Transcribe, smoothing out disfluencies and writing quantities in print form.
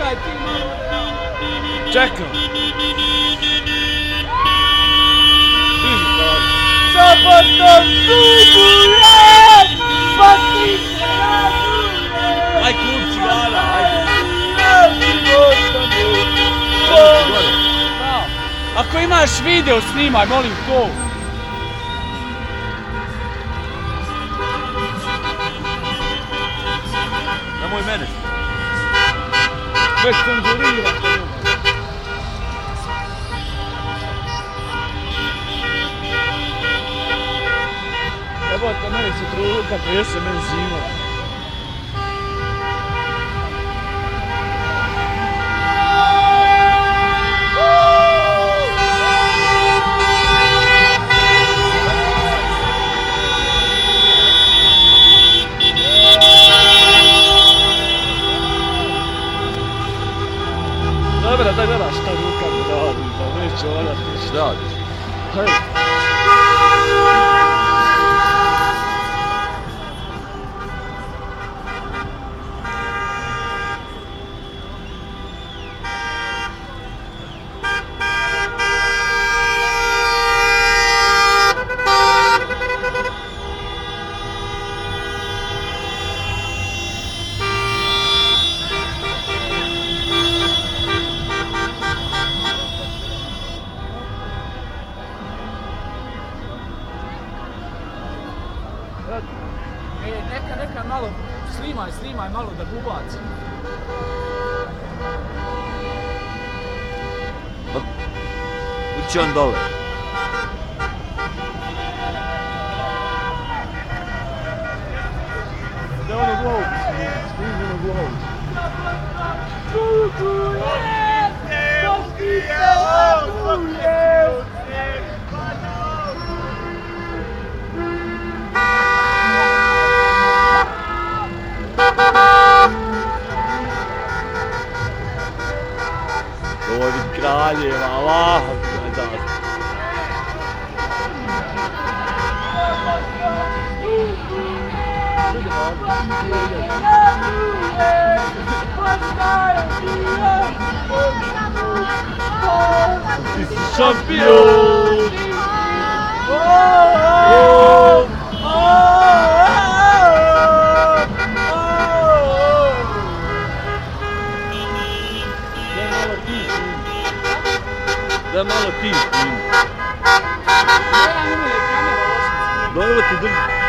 čekaj ti malo. Čekam. Zapadno subujem, pa ti se radujem. Aj klub cigara, ajde. Ako imaš video snimaj, molim to. Nemoj mene. Već cenzurira. Jebote, meni se truka, trese meni zima. Dobra, daj gledaš šta ruka mi radi, pa neće ona ti šta radiš. Hej. Neka malo, snimaj malo da ubaci. Ući on dole. Da ono glavu snimi ono glavu. Ovo je bit kraljeva, Allah, gledaj. Ti si šampion! Da malo ti snimi. Dobro ti drži.